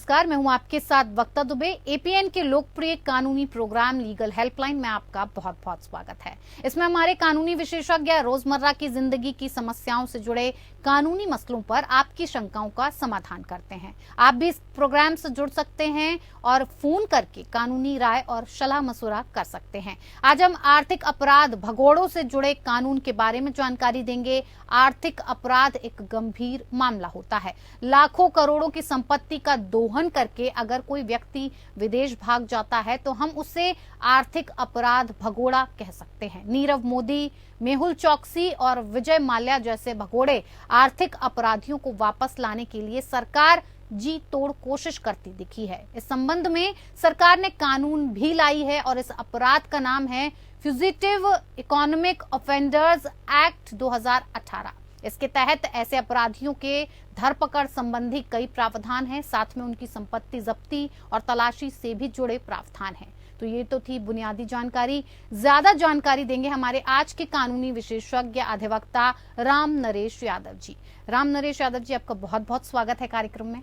नमस्कार, मैं हूं आपके साथ वक्ता दुबे। एपीएन के लोकप्रिय कानूनी प्रोग्राम लीगल हेल्पलाइन में आपका बहुत बहुत स्वागत है। इसमें हमारे कानूनी विशेषज्ञ रोजमर्रा की जिंदगी की समस्याओं से जुड़े कानूनी मसलों पर आपकी शंकाओं का समाधान करते हैं। आप भी इस प्रोग्राम से जुड़ सकते हैं और फोन करके कानूनी राय और सलाह मशवरा कर सकते हैं। आज हम आर्थिक अपराध भगोड़ों से जुड़े कानून के बारे में जानकारी देंगे। आर्थिक अपराध एक गंभीर मामला होता है। लाखों करोड़ों की संपत्ति का दोहन करके अगर कोई व्यक्ति विदेश भाग जाता है तो हम उसे आर्थिक अपराध भगोड़ा कह सकते हैं। नीरव मोदी, मेहुल चौकसी और विजय माल्या जैसे भगोड़े आर्थिक अपराधियों को वापस लाने के लिए सरकार जी तोड़ कोशिश करती दिखी है। इस संबंध में सरकार ने कानून भी लाई है और इस अपराध का नाम है फ्यूजिटिव इकोनॉमिक ऑफेंडर्स एक्ट 2018। इसके तहत ऐसे अपराधियों के धरपकड़ संबंधी कई प्रावधान हैं, साथ में उनकी संपत्ति जब्ती और तलाशी से भी जुड़े प्रावधान हैं। तो ये तो थी बुनियादी जानकारी। ज्यादा जानकारी देंगे हमारे आज के कानूनी विशेषज्ञ अधिवक्ता राम नरेश यादव जी। राम नरेश यादव जी, आपका बहुत बहुत स्वागत है कार्यक्रम में।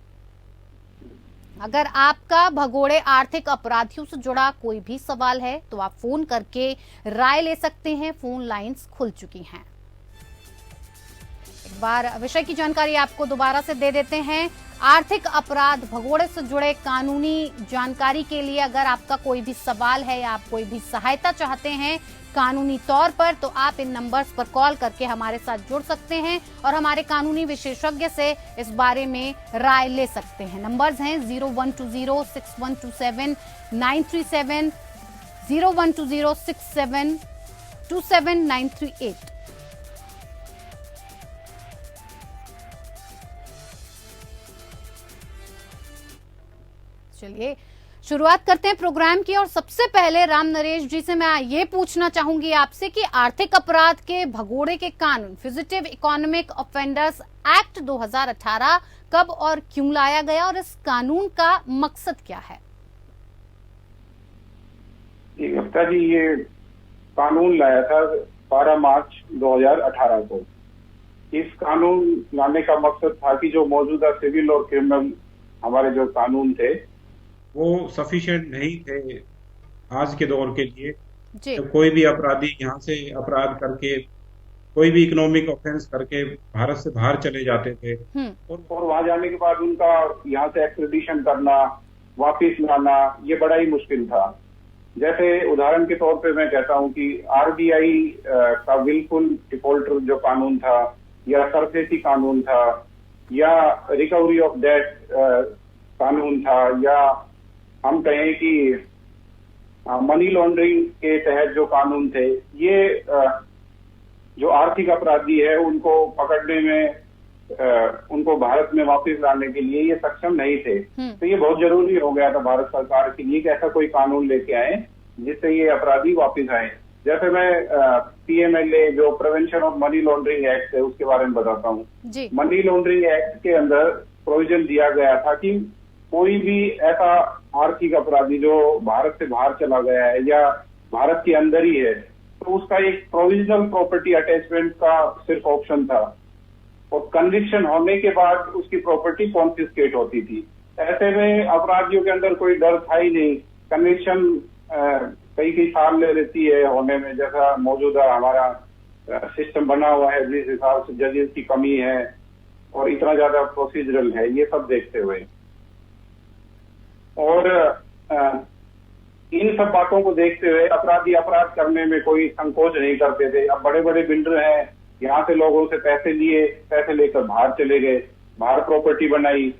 अगर आपका भगोड़े आर्थिक अपराधियों से जुड़ा कोई भी सवाल है तो आप फोन करके राय ले सकते हैं। फोन लाइंस खुल चुकी हैं। एक बार विषय की जानकारी आपको दोबारा से दे देते हैं। आर्थिक अपराध भगोड़े से जुड़े कानूनी जानकारी के लिए अगर आपका कोई भी सवाल है या आप कोई भी सहायता चाहते हैं कानूनी तौर पर, तो आप इन नंबर्स पर कॉल करके हमारे साथ जुड़ सकते हैं और हमारे कानूनी विशेषज्ञ से इस बारे में राय ले सकते हैं। नंबर्स हैं 01206127 01206727 चलिए शुरुआत करते हैं प्रोग्राम की। और सबसे पहले राम नरेश जी से मैं ये पूछना चाहूंगी आपसे कि आर्थिक अपराध के भगोड़े के कानून फ्यूजिटिव इकोनॉमिक ऑफेंडर्स एक्ट 2018 कब और क्यों लाया गया और इस कानून का मकसद क्या है? गुप्ता जी, ये कानून लाया था 12 मार्च 2018 को। इस कानून लाने का मकसद था कि जो मौजूदा सिविल और क्रिमिनल हमारे जो कानून थे वो सफिशिएंट नहीं थे आज के दौर के लिए। जब कोई भी अपराधी यहाँ से अपराध करके कोई भी इकोनॉमिक ऑफेंस करके भारत से बाहर चले जाते थे और वहां जाने के बाद उनका यहाँ से एक्सट्रेडिशन करना, वापिस लाना, ये बड़ा ही मुश्किल था। जैसे उदाहरण के तौर पे मैं कहता हूँ कि आरबीआई का विलफुल डिफॉल्टर जो कानून था, या सरफेसी कानून था, या रिकवरी ऑफ डेट कानून था, या हम कहें कि मनी लॉन्ड्रिंग के तहत जो कानून थे, ये जो आर्थिक अपराधी है उनको पकड़ने में, उनको भारत में वापस लाने के लिए ये सक्षम नहीं थे। तो ये बहुत जरूरी हो गया था भारत सरकार के लिए कि ऐसा कोई कानून लेके आए जिससे ये अपराधी वापस आए। जैसे मैं पीएमएलए जो prevention of money laundering act है उसके बारे में बताता हूँ। मनी लॉन्ड्रिंग एक्ट के अंदर प्रोविजन दिया गया था कि कोई भी ऐसा आर्थिक अपराधी जो भारत से बाहर चला गया है या भारत के अंदर ही है, तो उसका एक प्रोविजनल प्रॉपर्टी अटैचमेंट का सिर्फ ऑप्शन था और कन्विक्शन होने के बाद उसकी प्रॉपर्टी कॉन्फिस्केट होती थी। ऐसे में अपराधियों के अंदर कोई डर था ही नहीं। कन्विक्शन कई साल ले लेती है होने में, जैसा मौजूदा हमारा सिस्टम बना हुआ है, जिस हिसाब से जजेस की कमी है और इतना ज्यादा प्रोसीजरल है, ये सब देखते हुए और इन सब बातों को देखते हुए अपराधी अपराध करने में कोई संकोच नहीं करते थे। अब बड़े बड़े बिल्डर हैं, यहाँ से लोगों से पैसे लिए, पैसे लेकर बाहर चले गए, बाहर प्रॉपर्टी बनाई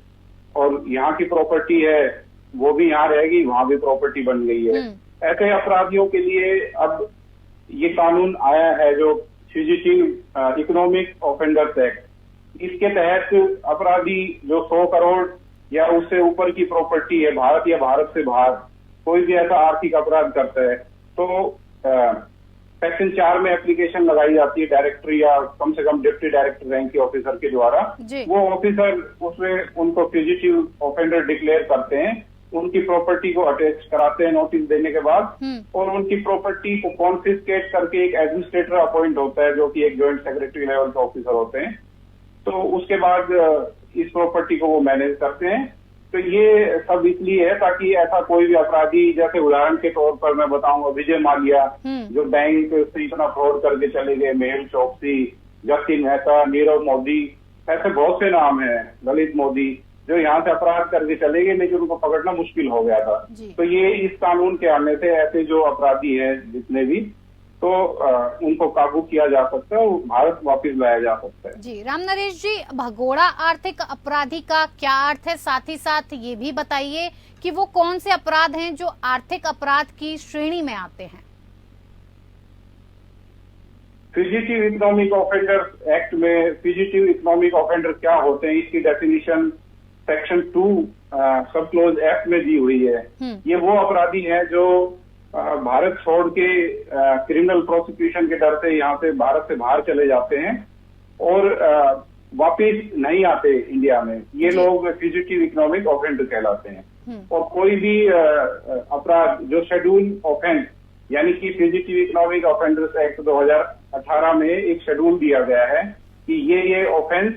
और यहाँ की प्रॉपर्टी है वो भी यहाँ रहेगी, वहां भी प्रॉपर्टी बन गई है। ऐसे अपराधियों के लिए अब ये कानून आया है जो फ्यूजिटिव इकोनॉमिक ऑफेंडर्स एक्ट। इसके तहत अपराधी जो 100 करोड़ या उससे ऊपर की प्रॉपर्टी है भारत या भारत से बाहर, कोई भी ऐसा आर्थिक अपराध करता है तो सेक्शन 4 में एप्लीकेशन लगाई जाती है डायरेक्टर या कम से कम डिप्टी डायरेक्टर रैंक के ऑफिसर के द्वारा। वो ऑफिसर उसमें उनको फ्यूजिटिव ऑफेंडर डिक्लेयर करते हैं, उनकी प्रॉपर्टी को अटैच कराते हैं नोटिस देने के बाद और उनकी प्रॉपर्टी को कॉन्फिस्केट करके एक एडमिनिस्ट्रेटर अपॉइंट होता है जो कि एक जॉइंट सेक्रेटरी लेवल के ऑफिसर होते हैं। तो उसके बाद इस प्रॉपर्टी को वो मैनेज करते हैं तो ये सब इसलिए है ताकि ऐसा कोई भी अपराधी, जैसे उदाहरण के तौर पर मैं बताऊंगा विजय माल्या, जो बैंक से इतना फ्रॉड करके चले गए, मेहुल चोकसी, जतिन मेहता, नीरव मोदी, ऐसे बहुत से नाम हैं, ललित मोदी, जो यहाँ से अपराध करके चले गए लेकिन उनको पकड़ना मुश्किल हो गया था। तो ये इस कानून के आने से ऐसे जो अपराधी हैं जितने भी, तो उनको काबू किया जा सकता है और भारत वापस लाया जा सकता है। जी राम नरेश जी, भगोड़ा आर्थिक अपराधी का क्या अर्थ है? साथ ही साथ ये भी बताइए कि वो कौन से अपराध हैं जो आर्थिक अपराध की श्रेणी में आते हैं? फिजिटिव इकोनॉमिक ऑफेंडर्स एक्ट में फिजिटिव इकोनॉमिक ऑफेंडर क्या होते हैं, इसकी डेफिनेशन सेक्शन 2 सब क्लोज एफ में दी हुई है। ये वो अपराधी हैं जो भारत छोड़ के क्रिमिनल प्रोसिक्यूशन के डर से यहाँ से भारत से बाहर चले जाते हैं और वापिस नहीं आते इंडिया में। ये लोग फिजिटिव इकोनॉमिक ऑफेंडर कहलाते हैं। और कोई भी अपराध जो शेड्यूल ऑफेंस, यानी कि फिजिटिव इकोनॉमिक ऑफेंडर्स एक्ट 2018 में एक शेड्यूल दिया गया है कि ये ऑफेंस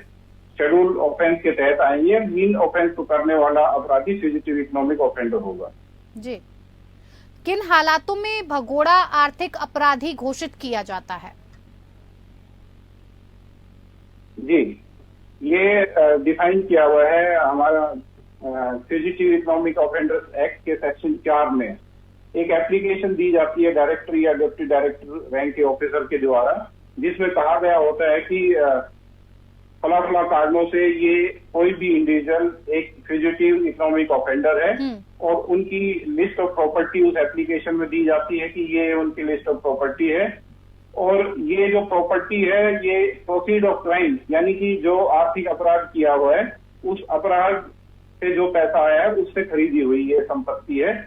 शेड्यूल ऑफेंस के तहत आएंगे। मीन ऑफेंस को करने वाला अपराधी फिजिटिव इकोनॉमिक ऑफेंडर होगा। जी, किन हालातों में भगोड़ा आर्थिक अपराधी घोषित किया जाता है? जी, ये डिफाइन किया हुआ है हमारा फिजिटिव इकोनॉमिक ऑफेंडर्स एक्ट के सेक्शन 4 में। एक एप्लीकेशन दी जाती है डायरेक्टर या डिप्टी डायरेक्टर रैंक के ऑफिसर के द्वारा, जिसमें कहा गया होता है कि फला फला कारणों से ये कोई भी इंडिविजुअल एक फिजिटिव इकोनॉमिक ऑफेंडर है और उनकी लिस्ट ऑफ प्रॉपर्टी उस एप्लीकेशन में दी जाती है कि ये उनकी लिस्ट ऑफ प्रॉपर्टी है और ये जो प्रॉपर्टी है ये प्रोसीड ऑफ क्राइम, यानी कि जो आर्थिक अपराध किया हुआ है उस अपराध से जो पैसा आया है उससे खरीदी हुई ये संपत्ति है,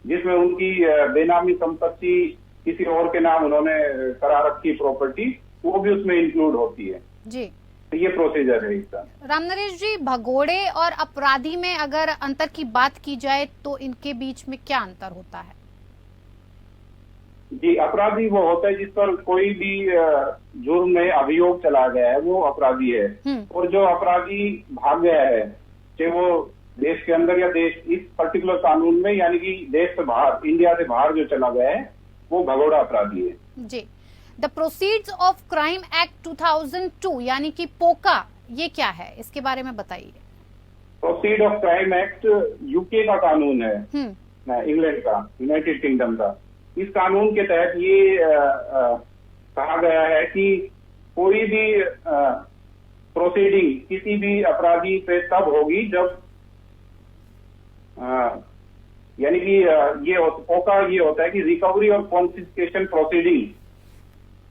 जिसमें उनकी बेनामी संपत्ति किसी और के नाम उन्होंने करा रखी प्रॉपर्टी, वो भी उसमें इंक्लूड होती है। जी, तो ये प्रोसीजर है इसका। राम नरेश जी, भगोड़े और अपराधी में अगर अंतर की बात की जाए तो इनके बीच में क्या अंतर होता है? जी, अपराधी वो होता है जिस पर कोई भी जुर्म में अभियोग चला गया है, वो अपराधी है। और जो अपराधी भाग गया है, चाहे वो देश के अंदर या देश इस पर्टिकुलर कानून में, यानी कि देश से बाहर, इंडिया से बाहर जो चला गया है, वो भगोड़ा अपराधी है। जी, the proceeds of crime act 2002 यानी कि पोका, ये क्या है, इसके बारे में बताइए। Proceed of crime act UK का कानून है, इंग्लैंड का, यूनाइटेड किंगडम का। इस कानून के तहत ये कहा गया है कि कोई भी प्रोसीडिंग किसी भी अपराधी पे तब होगी जब यानी कि ये पोका ये होता है कि रिकवरी और कॉन्फिस्केशन प्रोसीडिंग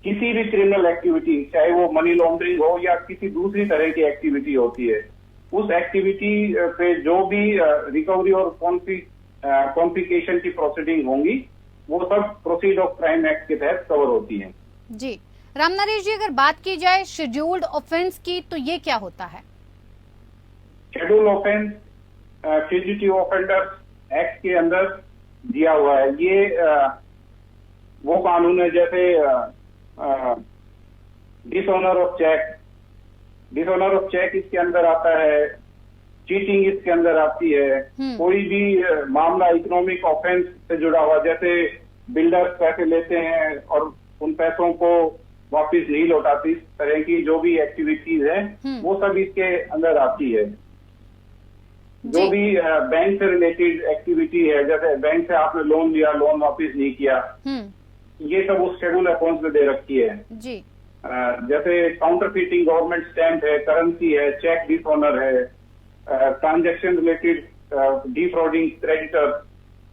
किसी भी क्रिमिनल एक्टिविटी, चाहे वो मनी लॉन्ड्रिंग हो या किसी दूसरी तरह की एक्टिविटी होती है, उस एक्टिविटी पे जो भी रिकवरी और कॉन्फिस्केशन की प्रोसीडिंग होंगी वो सब प्रोसीड ऑफ क्राइम एक्ट के तहत कवर होती हैं। जी, राम नरेश जी, अगर बात की जाए शेड्यूल्ड ऑफेंस की तो ये क्या होता है? Schedule offence fugitive offenders act के अंदर दिया हुआ है। ये वो कानून है जैसे dishonour of cheque, dishonour of cheque इसके अंदर आता है, चीटिंग इसके अंदर आती है। कोई भी मामला इकोनॉमिक ऑफेंस से जुड़ा हुआ, जैसे बिल्डर्स पैसे लेते हैं और उन पैसों को वापस नहीं लौटाती, इस तरह की जो भी एक्टिविटीज है वो सब इसके अंदर आती है। जो भी बैंक से रिलेटेड एक्टिविटी है, जैसे बैंक से आपने लोन लिया, लोन वापस नहीं किया, ये सब उस शेड्यूल अकाउंट में दे रखी है। जी, जैसे काउंटरफीटिंग गवर्नमेंट स्टैंप है, करेंसी है, चेक डिसऑनर है, ट्रांजैक्शन रिलेटेड डिफ्रॉडिंग क्रेडिटर,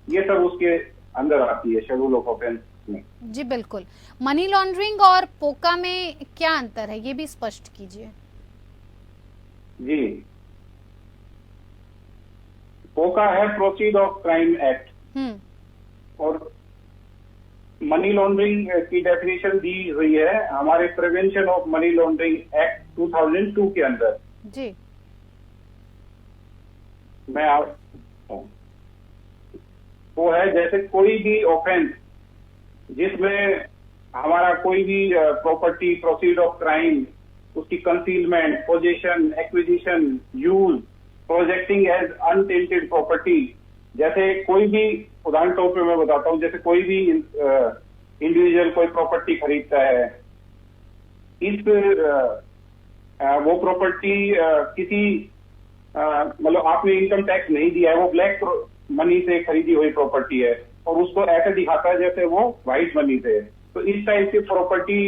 ये सब उसके अंदर आती है शेड्यूल ऑफ ऑफेंस में। जी बिल्कुल। मनी लॉन्ड्रिंग और पोका में क्या अंतर है, ये भी स्पष्ट कीजिए। जी, पोका है प्रोसीड ऑफ क्राइम एक्ट और मनी लॉन्ड्रिंग की डेफिनेशन दी हुई है हमारे prevention of money laundering act 2002 के अंदर। जी, मैं आप वो है जैसे कोई भी ऑफेंस जिसमें हमारा कोई भी प्रॉपर्टी प्रोसीड ऑफ क्राइम, उसकी concealment, possession, acquisition, use, projecting as untainted property. जैसे कोई भी, उदाहरण तौर पे मैं बताता हूँ, जैसे कोई भी इंडिविजुअल कोई प्रॉपर्टी खरीदता है, इस वो प्रॉपर्टी किसी मतलब आपने इनकम टैक्स नहीं दिया है, वो ब्लैक मनी से खरीदी हुई प्रॉपर्टी है और उसको ऐसे दिखाता है जैसे वो व्हाइट मनी से है। तो इस टाइप की प्रॉपर्टी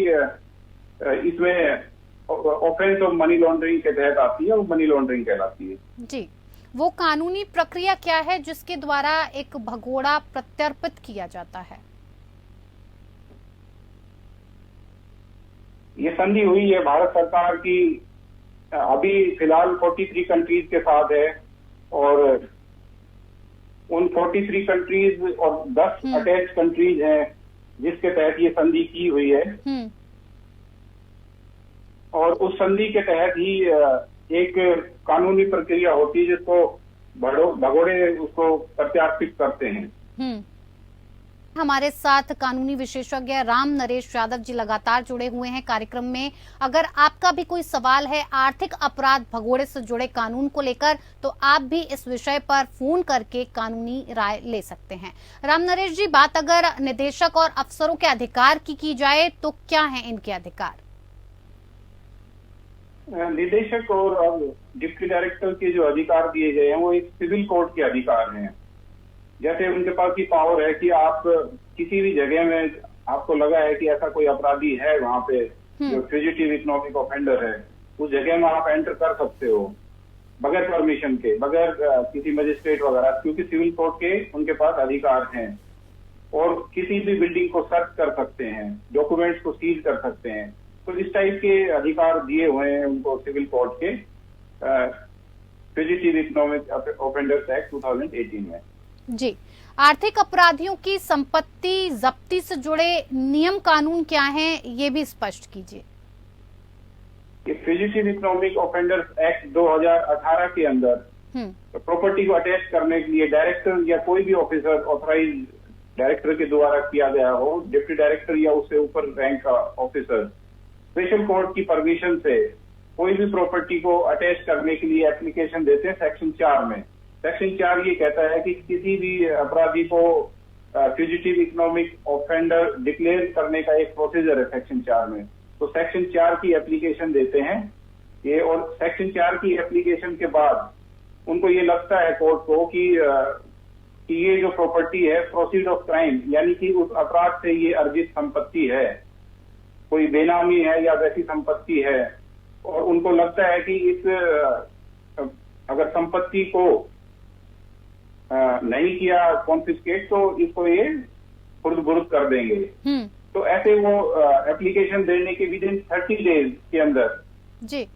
इसमें ऑफेंस ऑफ मनी लॉन्ड्रिंग के तहत आती है और मनी लॉन्ड्रिंग कहलाती है। जी, वो कानूनी प्रक्रिया क्या है जिसके द्वारा एक भगोड़ा प्रत्यर्पित किया जाता है? ये संधि हुई है भारत सरकार की, अभी फिलहाल 43 कंट्रीज के साथ है और उन 43 कंट्रीज और 10 अटैच कंट्रीज हैं जिसके तहत ये संधि की हुई है। और उस संधि के तहत ही एक कानूनी प्रक्रिया होती है जिसको भगोड़े उसको प्रत्यार्पित करते हैं। हमारे साथ कानूनी विशेषज्ञ राम नरेश यादव जी लगातार जुड़े हुए हैं कार्यक्रम में। अगर आपका भी कोई सवाल है आर्थिक अपराध भगोड़े से जुड़े कानून को लेकर, तो आप भी इस विषय पर फोन करके कानूनी राय ले सकते हैं। राम नरेश जी, बात अगर निदेशक और अफसरों के अधिकार की जाए तो क्या है इनके अधिकार? निदेशक और डिप्टी डायरेक्टर के जो अधिकार दिए गए हैं वो एक सिविल कोर्ट के अधिकार हैं। जैसे उनके पास ये पावर है कि आप किसी भी जगह में आपको लगा है कि ऐसा कोई अपराधी है वहां पे जो फ्यूजिटिव इकोनॉमिक ऑफेंडर है, उस जगह में आप एंटर कर सकते हो बगैर परमिशन के, बगैर किसी मजिस्ट्रेट वगैरह, क्योंकि सिविल कोर्ट के उनके पास अधिकार हैं। और किसी भी बिल्डिंग को सर्च कर सकते हैं, डॉक्यूमेंट्स को सीज कर सकते हैं। तो इस टाइप के अधिकार दिए हुए हैं उनको सिविल कोर्ट के फ्यूजिटिव इकोनॉमिक ऑफेंडर्स एक्ट 2018 में। जी, आर्थिक अपराधियों की संपत्ति जब्ती से जुड़े नियम कानून क्या हैं, ये भी स्पष्ट कीजिए। फ्यूजिटिव इकोनॉमिक ऑफेंडर्स एक्ट 2018 के अंदर प्रॉपर्टी को अटैच करने के लिए डायरेक्टर या कोई भी ऑफिसर ऑथराइज डायरेक्टर के द्वारा किया गया हो, डिप्टी डायरेक्टर या उससे ऊपर रैंक का ऑफिसर, स्पेशल कोर्ट की परमिशन से कोई भी प्रॉपर्टी को अटैच करने के लिए एप्लीकेशन देते हैं सेक्शन 4 में। सेक्शन 4 ये कहता है कि किसी भी अपराधी को फ्यूजिटिव इकोनॉमिक ऑफेंडर डिक्लेयर करने का एक प्रोसीजर है सेक्शन 4 में। तो सेक्शन 4 की एप्लीकेशन देते हैं ये, और सेक्शन 4 की एप्लीकेशन के बाद उनको ये लगता है कोर्ट को कि ये जो प्रॉपर्टी है प्रोसीड ऑफ क्राइम, यानी कि उस अपराध से ये अर्जित संपत्ति है, कोई बेनामी है या वैसी संपत्ति है, और उनको लगता है कि इस अगर संपत्ति को नहीं किया कॉन्फिस्केट तो इसको ये खुर्द-बुर्द कर देंगे। तो ऐसे वो एप्लीकेशन देने के विदिन 30 डेज के अंदर जी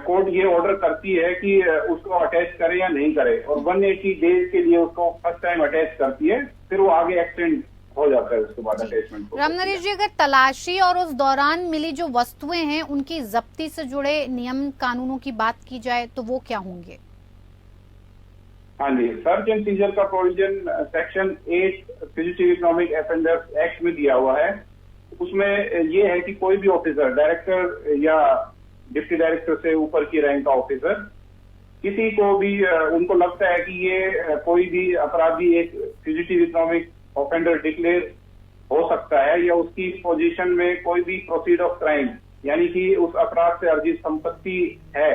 कोर्ट ये ऑर्डर करती है कि उसको अटैच करे या नहीं करे, और 180 डेज के लिए उसको फर्स्ट टाइम अटैच करती है, फिर वो आगे एक्सटेंड हो जाता है उसके बाद अटैचमेंट। राम नरेश जी, अगर तलाशी और उस दौरान मिली जो वस्तुएं हैं उनकी जब्ती से जुड़े नियम कानूनों की बात की जाए तो वो क्या होंगे? हाँ जी, सर्च एंड सीजर का provision section 8 fugitive economic offenders act में दिया हुआ है। उसमें ये है कि कोई भी ऑफिसर, डायरेक्टर या डिप्टी डायरेक्टर से ऊपर की रैंक का ऑफिसर, किसी को भी उनको लगता है कि ये कोई भी अपराधी एक फ्यूजिटिव इकोनॉमिक ऑफेंडर डिक्लेयर हो सकता है या उसकी पोजीशन में कोई भी प्रोसीड ऑफ क्राइम, यानी कि उस अपराध से अर्जित संपत्ति है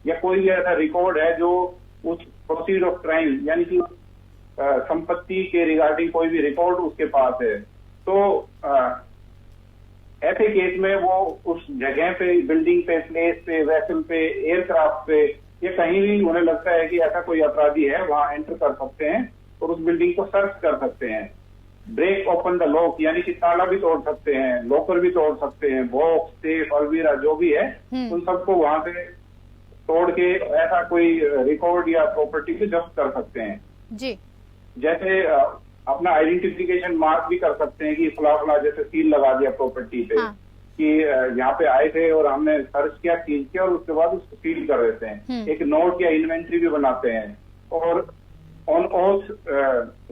या कोई भी ऐसा रिकॉर्ड है जो उस प्रोसीड ऑफ क्राइम यानी कि संपत्ति के रिगार्डिंग कोई भी रिकॉर्ड उसके पास है, तो ऐसे केस में वो उस जगह पे, बिल्डिंग पे, प्लेस पे, वेसल पे, एयरक्राफ्ट पे, या कहीं भी उन्हें लगता है कि ऐसा कोई अपराधी है, वहां एंटर कर सकते हैं और उस बिल्डिंग को सर्च कर सकते हैं। ब्रेक ओपन द लॉक, यानी कि ताला भी तोड़ सकते हैं, लॉकर भी तोड़ सकते हैं, बॉक्स, सेफ, अलमीरा जो भी है उन सबको वहां से तोड़ के ऐसा कोई रिकॉर्ड या प्रॉपर्टी को जब्त कर सकते हैं जी। जैसे अपना आइडेंटिफिकेशन मार्क भी कर सकते हैं कि फला जैसे सील लगा दिया प्रॉपर्टी पे, कि यहाँ पे आए थे और हमने सर्च किया, सील किया और उसके बाद उसको सील कर देते हैं। एक नोट या इन्वेंट्री भी बनाते हैं और ऑन ओथ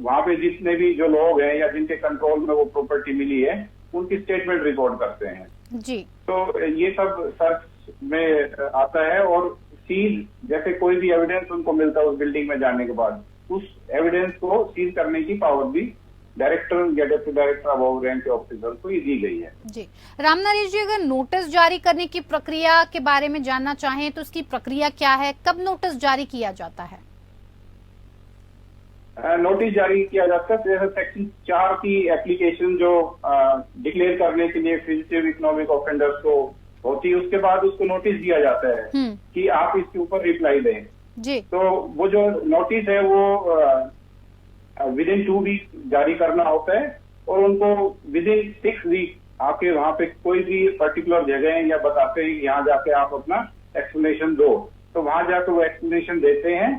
वहां पे जितने भी जो लोग हैं या जिनके कंट्रोल में वो प्रॉपर्टी मिली है उनकी स्टेटमेंट रिकॉर्ड करते हैं जी। तो ये सब सर्च में आता है। और सीज, जैसे कोई भी एविडेंस उनको मिलता है उस बिल्डिंग में जाने के बाद, उस एविडेंस को सीज करने की पावर भी डायरेक्टर या डेप्यूटी डायरेक्टर अबव रैंक के ऑफिसर को ही दी गई है। जी रामनरेश जी, अगर नोटिस जारी करने की प्रक्रिया के बारे में जानना चाहें तो इसकी प्रक्रिया क्या है, कब नोटिस जारी किया जाता है? नोटिस जारी किया जाता है जैसे सेक्शन 4 की एप्लीकेशन जो डिक्लेयर करने के लिए फ्यूजिटिव इकोनॉमिक ऑफेंडर्स को होती है, उसके बाद उसको नोटिस दिया जाता है कि आप इसके ऊपर रिप्लाई दें जी। तो वो जो नोटिस है वो विद इन 2 वीक जारी करना होता है और उनको विद इन 6 वीक आपके वहां पे कोई भी पर्टिकुलर जगह या बताते हैं यहाँ जाके आप अपना एक्सप्लेनेशन दो, तो वहां जाकर वो एक्सप्लेनेशन देते हैं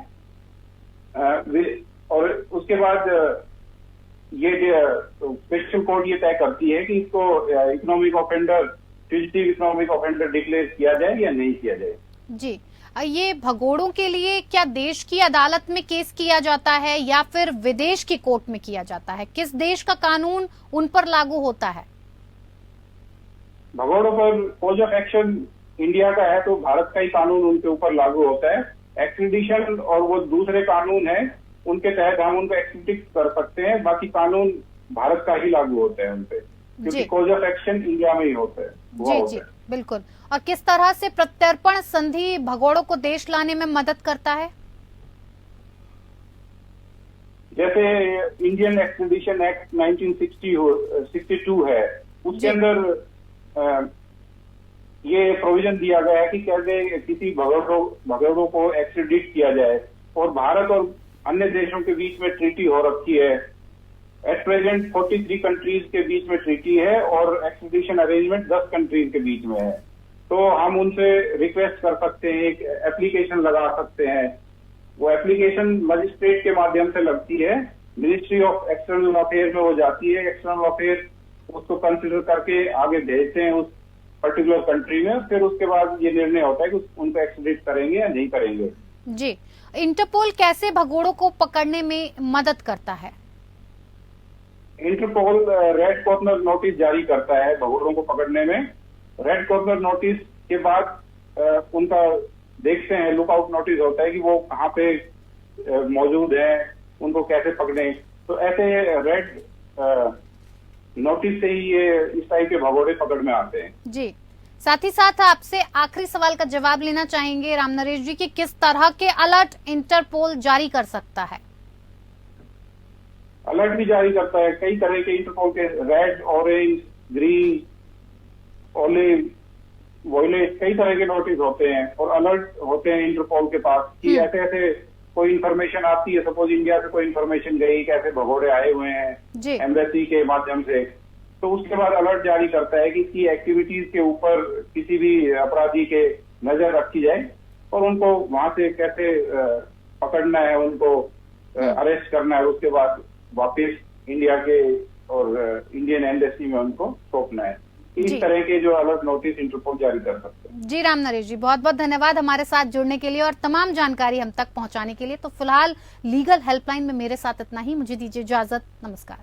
और उसके बाद ये स्पेशल कोर्ट ये तय करती है कि इसको economic offender, fugitive economic offender declare किया जाए या नहीं किया जाए। जी, ये भगोड़ों के लिए क्या देश की अदालत में केस किया जाता है या फिर विदेश की कोर्ट में किया जाता है? किस देश का कानून उन पर लागू होता है? भगोड़ों पर कोज ऑफ एक्शन इंडिया का है तो भारत का ही कानून उनके ऊपर लागू होता है। एक्सट्रेडिशन और वो दूसरे कानून है उनके तहत हम उनको एक्सट्रेडिट कर सकते हैं, बाकी कानून भारत का ही लागू होता है उनपे, क्योंकि कोज ऑफ एक्शन इंडिया में ही होता है। जी जी बिल्कुल। और किस तरह से प्रत्यर्पण संधि भगोड़ों को देश लाने में मदद करता है? जैसे इंडियन एक्सट्रेडिशन एक्ट 1962 है, उसके अंदर ये प्रोविजन दिया गया है कि कैसे किसी भगोड़ों को एक्सट्रेडिट किया जाए और भारत और अन्य देशों के बीच में ट्रीटी हो रखी है। एट प्रेजेंट 43 कंट्रीज के बीच में ट्रीटी है और एक्सट्रेडिशन अरेंजमेंट 10 कंट्रीज के बीच में है। तो हम उनसे रिक्वेस्ट कर सकते हैं, एक एप्लीकेशन लगा सकते हैं। वो एप्लीकेशन मजिस्ट्रेट के माध्यम से लगती है, मिनिस्ट्री ऑफ एक्सटर्नल अफेयर में वो जाती है, एक्सटर्नल अफेयर उसको कंसिडर करके आगे भेजते हैं उस पर्टिकुलर कंट्री में, फिर उसके बाद ये निर्णय होता है कि उनको एक्सट्रेडिट करेंगे या नहीं करेंगे। जी, इंटरपोल कैसे भगोड़ों को पकड़ने में मदद करता है? इंटरपोल रेड कॉर्नर नोटिस जारी करता है भगोड़ों को पकड़ने में। रेड कॉर्नर नोटिस के बाद उनका देखते हैं, लुकआउट नोटिस होता है कि वो कहाँ पे मौजूद है, उनको कैसे पकड़े। तो ऐसे रेड नोटिस से ही ये इस टाइप के भगोड़े पकड़ में आते हैं। जी, साथ ही साथ आपसे आखिरी सवाल का जवाब लेना चाहेंगे रामनरेश जी कि किस तरह के अलर्ट इंटरपोल जारी कर सकता है? अलर्ट भी जारी करता है कई तरह के इंटरपोल के, red, orange, green, olive, violet, कई तरह के नोटिस होते हैं और अलर्ट होते हैं इंटरपोल के पास कि ऐसे ऐसे कोई इन्फॉर्मेशन आती है। सपोज इंडिया से कोई इन्फॉर्मेशन गई कैसे भगोड़े आए हुए हैं एम्बेसी के माध्यम से, तो उसके बाद अलर्ट जारी करता है कि इसकी एक्टिविटीज के ऊपर किसी भी अपराधी के नजर रखी जाए और उनको वहां से कैसे पकड़ना है, उनको अरेस्ट करना है, उसके बाद वापस इंडिया के और इंडियन एम्बेसी में उनको सौंपना है। इस तरह के जो अलर्ट नोटिस इंटरपोल जारी कर सकते हैं। जी रामनरेश जी, बहुत बहुत धन्यवाद हमारे साथ जुड़ने के लिए और तमाम जानकारी हम तक पहुंचाने के लिए। तो फिलहाल लीगल हेल्पलाइन में मेरे साथ इतना ही, मुझे दीजिए इजाजत, नमस्कार।